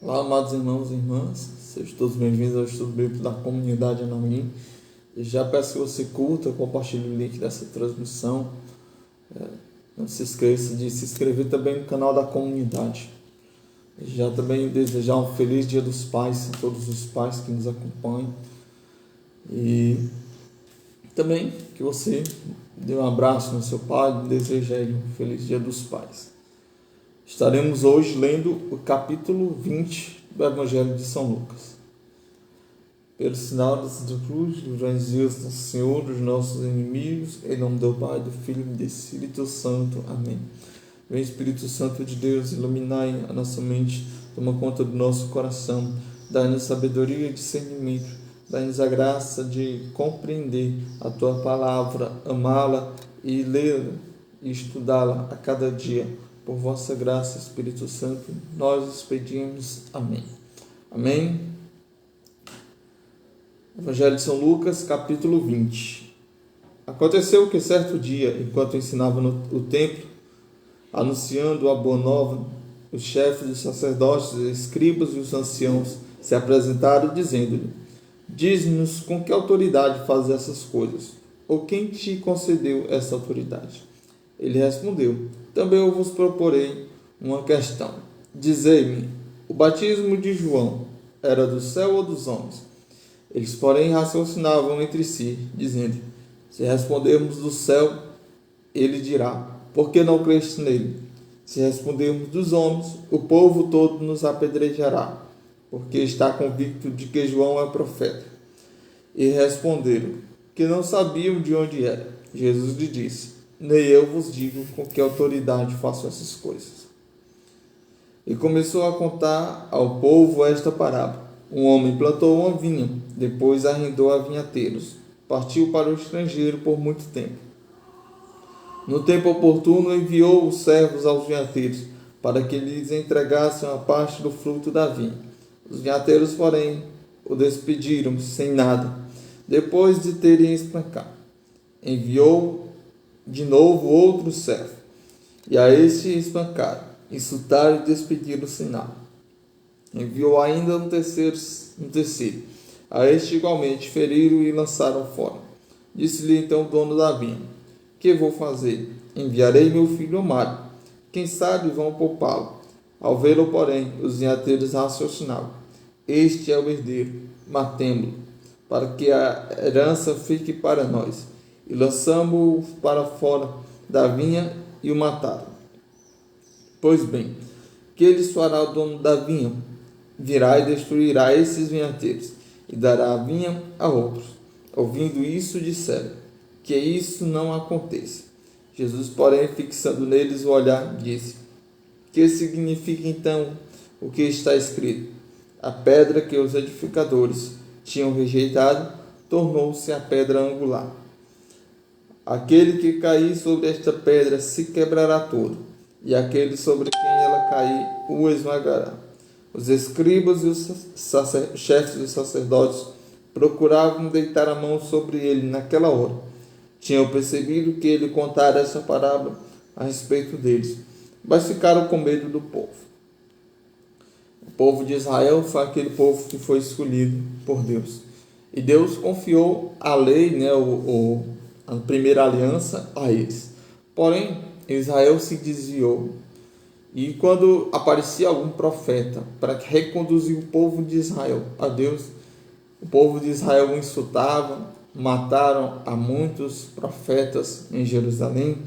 Olá, amados irmãos e irmãs, sejam todos bem-vindos ao estudo bíblico da comunidade Anaim. Já peço que você curta, compartilhe o link dessa transmissão. Não se esqueça de se inscrever também no canal da comunidade. Já também desejar um feliz Dia dos Pais a todos os pais que nos acompanham. E também que você dê um abraço no seu pai e deseje a ele um feliz Dia dos Pais. Estaremos hoje lendo o capítulo 20 do Evangelho de São Lucas. Pelo sinal da Santa Cruz, livrai-nos Deus, nosso Senhor, dos nossos inimigos, em nome do Pai, do Filho e do Espírito Santo. Amém. Vem Espírito Santo de Deus, iluminai a nossa mente, toma conta do nosso coração, dai-nos sabedoria e discernimento, dai-nos a graça de compreender a Tua palavra, amá-la e lê-la e estudá-la a cada dia. Por vossa graça, Espírito Santo, nós os pedimos. Amém. Amém. Evangelho de São Lucas, capítulo 20. Aconteceu que certo dia, enquanto ensinava no templo, anunciando a boa nova, os chefes dos sacerdotes, os escribas e os anciãos se apresentaram, dizendo-lhe: diz-nos com que autoridade fazes essas coisas, ou quem te concedeu essa autoridade? Ele respondeu: também eu vos proporei uma questão. Dizei-me, o batismo de João era do céu ou dos homens? Eles, porém, raciocinavam entre si, dizendo: se respondermos do céu, ele dirá: por que não creste nele? Se respondermos dos homens, o povo todo nos apedrejará, porque está convicto de que João é profeta. E responderam que não sabiam de onde era. Jesus lhe disse: nem eu vos digo com que autoridade faço essas coisas. E começou a contar ao povo esta parábola: um homem plantou uma vinha, depois arrendou a vinhateiros, partiu para o estrangeiro por muito tempo. No tempo oportuno enviou os servos aos vinhateiros, para que lhes entregassem uma parte do fruto da vinha. Os vinhateiros, porém, o despediram sem nada, depois de terem espancado. Enviou de novo outro servo, e a este espancaram, insultaram e despediram sem nada. Enviou ainda um terceiro, a este igualmente feriram e lançaram fora. Disse-lhe então o dono da vinha: que vou fazer? Enviarei meu filho Amado, quem sabe vão poupá-lo. Ao vê-lo, porém, os vinhateiros raciocinavam: este é o herdeiro, matemo-lo, para que a herança fique para nós. E lançamo-o para fora da vinha e o mataram. Pois bem, que lhes fará o dono da vinha? Virá e destruirá esses vinhateiros, e dará a vinha a outros. Ouvindo isso, disseram: que isso não aconteça. Jesus, porém, fixando neles o olhar, disse: que significa então o que está escrito? A pedra que os edificadores tinham rejeitado tornou-se a pedra angular. Aquele que cair sobre esta pedra se quebrará todo, e aquele sobre quem ela cair o esmagará. Os escribas e os chefes dos sacerdotes procuravam deitar a mão sobre ele naquela hora. Tinham percebido que ele contara essa parábola a respeito deles, mas ficaram com medo do povo. O povo de Israel foi aquele povo que foi escolhido por Deus. E Deus confiou a lei, a primeira aliança, a eles. Porém, Israel se desviou. E quando aparecia algum profeta para reconduzir o povo de Israel a Deus, o povo de Israel o insultava, mataram a muitos profetas em Jerusalém.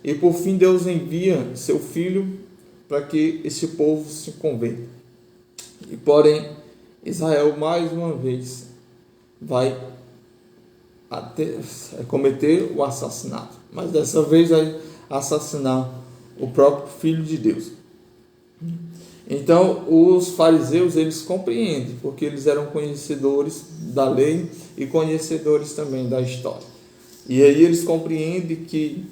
E por fim Deus envia seu filho para que esse povo se converta. E porém, Israel mais uma vez vai cometer o assassinato, mas dessa vez vai assassinar o próprio Filho de Deus. Então os fariseus, eles compreendem, porque eles eram conhecedores da lei e conhecedores também da história, e aí eles compreendem que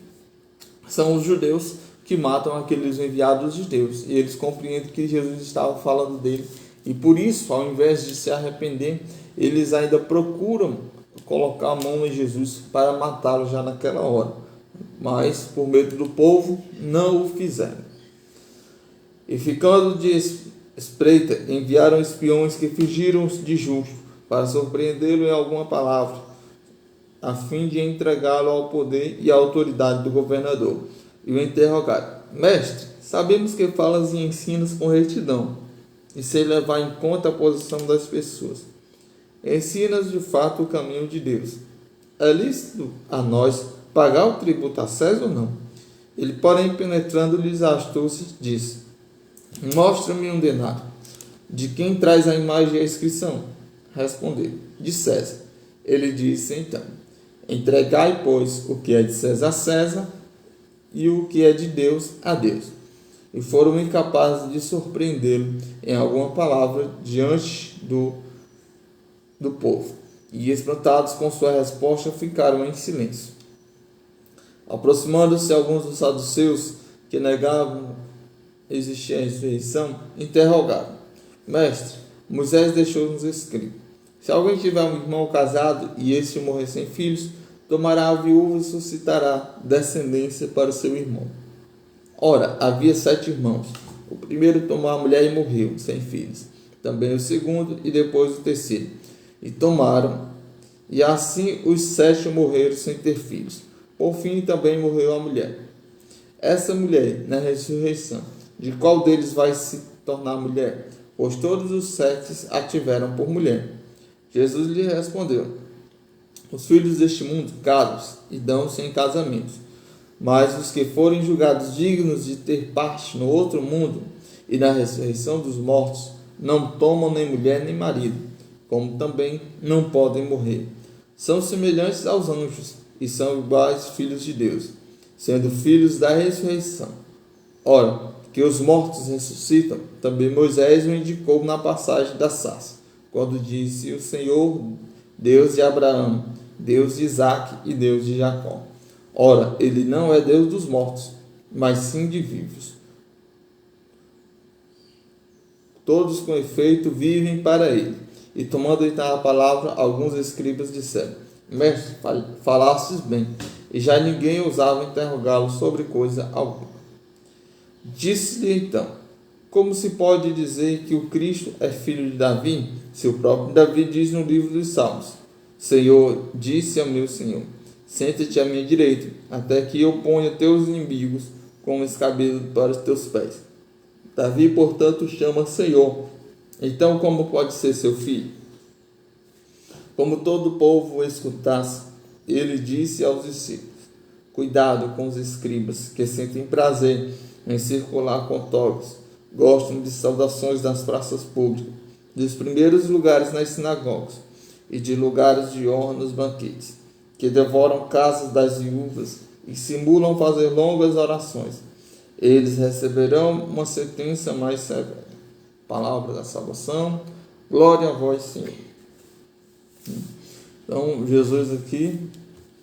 são os judeus que matam aqueles enviados de Deus, e eles compreendem que Jesus estava falando dele, e por isso, ao invés de se arrepender, eles ainda procuram colocar a mão em Jesus para matá-lo já naquela hora, mas por medo do povo não o fizeram. E ficando espreita, enviaram espiões que fingiram de justo para surpreendê-lo em alguma palavra, a fim de entregá-lo ao poder e à autoridade do governador, e o interrogaram: Mestre, sabemos que falas e ensinas com retidão, e sem levar em conta a posição das pessoas. Ensinas de fato o caminho de Deus. É lícito a nós pagar o tributo a César ou não? Ele, porém, penetrando-lhes a astúcia, disse: Mostra-me um denário. De quem traz a imagem e a inscrição? Respondeu: De César. Ele disse então: Entregai, pois, o que é de César a César, e o que é de Deus a Deus. E foram incapazes de surpreendê-lo em alguma palavra diante do povo. E, espantados com sua resposta, ficaram em silêncio. Aproximando-se alguns dos saduceus, que negavam existir a ressurreição, interrogaram: Mestre, Moisés deixou-nos escrito: se alguém tiver um irmão casado e este morrer sem filhos, tomará a viúva e suscitará descendência para o seu irmão. Ora, havia 7 irmãos. O primeiro tomou a mulher e morreu, sem filhos. Também o segundo e depois o terceiro. E tomaram, e assim os 7 morreram sem ter filhos. Por fim, também morreu a mulher. Essa mulher, na ressurreição, de qual deles vai se tornar mulher? Pois todos os 7 a tiveram por mulher. Jesus lhe respondeu: os filhos deste mundo caros e dão-se em casamento, mas os que forem julgados dignos de ter parte no outro mundo e na ressurreição dos mortos, não tomam nem mulher nem marido, como também não podem morrer. São semelhantes aos anjos e são iguais filhos de Deus, sendo filhos da ressurreição. Ora, que os mortos ressuscitam, também Moisés o indicou na passagem da sarça, quando disse: o Senhor, Deus de Abraão, Deus de Isaque e Deus de Jacó. Ora, ele não é Deus dos mortos, mas sim de vivos. Todos, com efeito, vivem para ele. E tomando então a palavra, alguns escribas disseram: Mestre, falastes bem. E já ninguém ousava interrogá-lo sobre coisa alguma. Disse-lhe então: como se pode dizer que o Cristo é filho de Davi, se o próprio Davi diz no livro dos Salmos: Senhor, disse ao meu Senhor: senta-te à minha direita, até que eu ponha teus inimigos como escabelo para os teus pés. Davi, portanto, chama Senhor. Então, como pode ser seu filho? Como todo o povo o escutasse, ele disse aos discípulos: cuidado com os escribas, que sentem prazer em circular com togas, gostam de saudações das praças públicas, dos primeiros lugares nas sinagogas e de lugares de honra nos banquetes, que devoram casas das viúvas e simulam fazer longas orações. Eles receberão uma sentença mais severa. Palavra da salvação. Glória a vós, Senhor. Então, Jesus aqui,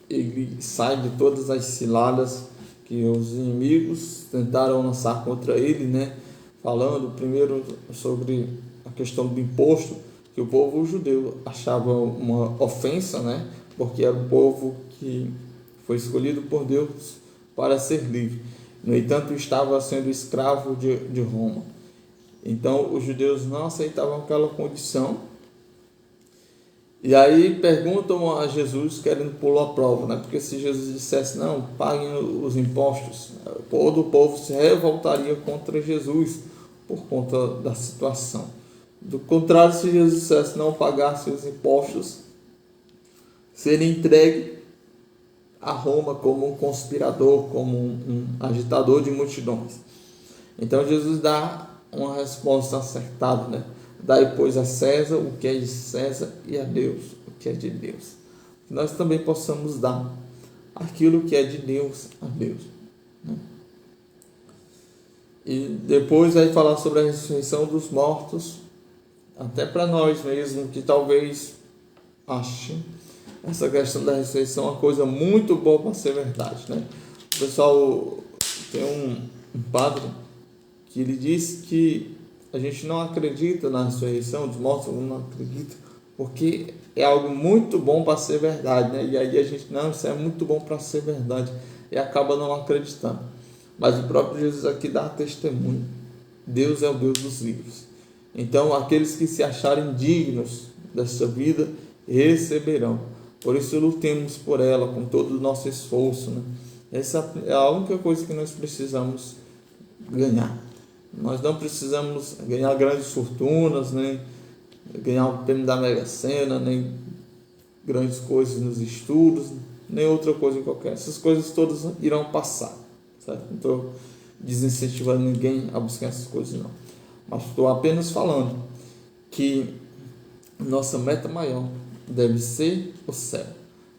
ele sai de todas as ciladas que os inimigos tentaram lançar contra ele, né? Falando primeiro sobre a questão do imposto, que o povo judeu achava uma ofensa, né? Porque era um povo que foi escolhido por Deus para ser livre. No entanto, estava sendo escravo de Roma. Então, os judeus não aceitavam aquela condição. E aí perguntam a Jesus, querendo pô-lo à prova, né? Porque se Jesus dissesse: não, paguem os impostos, todo o povo se revoltaria contra Jesus por conta da situação. Do contrário, se Jesus dissesse: não pagasse os impostos, seria entregue a Roma como um conspirador, como um agitador de multidões. Então Jesus dá uma resposta acertada, né? Dai, pois, a César o que é de César e a Deus o que é de Deus. Que nós também possamos dar aquilo que é de Deus a Deus, né? E depois vai falar sobre a ressurreição dos mortos, até para nós mesmo, que talvez achem essa questão da ressurreição uma coisa muito boa para ser verdade, né? O pessoal tem um padre que ele diz que a gente não acredita na ressurreição dos mortos, não acredita, porque é algo muito bom para ser verdade, né? E aí a gente, não, isso é muito bom para ser verdade, e acaba não acreditando. Mas o próprio Jesus aqui dá testemunho: Deus é o Deus dos livros. Então, aqueles que se acharem dignos desta vida receberão. Por isso, lutemos por ela com todo o nosso esforço, né? Essa é a única coisa que nós precisamos ganhar. Nós não precisamos ganhar grandes fortunas, nem ganhar o prêmio da Mega Sena, nem grandes coisas nos estudos, nem outra coisa qualquer. Essas coisas todas irão passar, certo? Não estou desincentivando ninguém a buscar essas coisas, não. Mas estou apenas falando que nossa meta maior deve ser o céu.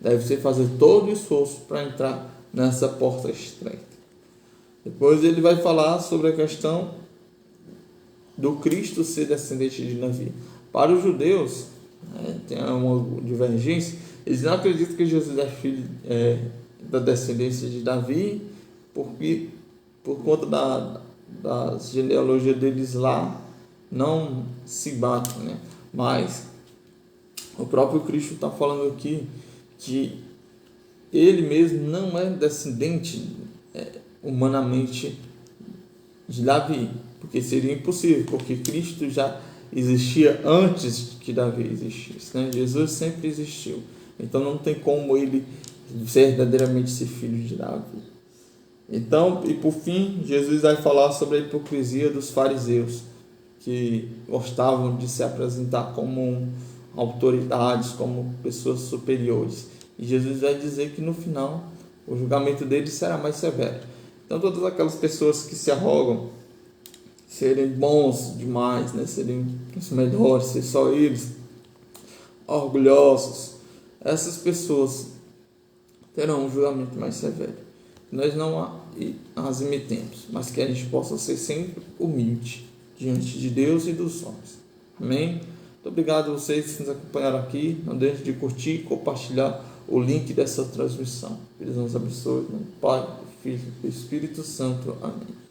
Deve ser fazer todo o esforço para entrar nessa porta estreita. Depois ele vai falar sobre a questão do Cristo ser descendente de Davi. Para os judeus, tem uma divergência, eles não acreditam que Jesus é filho da descendência de Davi, porque por conta da genealogia deles lá não se bate, né? Mas o próprio Cristo está falando aqui que ele mesmo não é descendente humanamente de Davi, porque seria impossível, porque Cristo já existia antes que Davi existisse, né? Jesus sempre existiu, então não tem como ele verdadeiramente ser filho de Davi. Então, e por fim, Jesus vai falar sobre a hipocrisia dos fariseus, que gostavam de se apresentar como autoridades, como pessoas superiores. E Jesus vai dizer que no final o julgamento deles será mais severo. Então, todas aquelas pessoas que se arrogam serem bons demais, né? Serem os melhores, ser só eles, orgulhosos, essas pessoas terão um julgamento mais severo. Nós não as imitemos, mas que a gente possa ser sempre humilde diante de Deus e dos homens. Amém? Muito obrigado a vocês que nos acompanharam aqui. Não deixe de curtir e compartilhar o link dessa transmissão. Que Deus nos abençoe. Pai, Filho e Espírito Santo. Amém.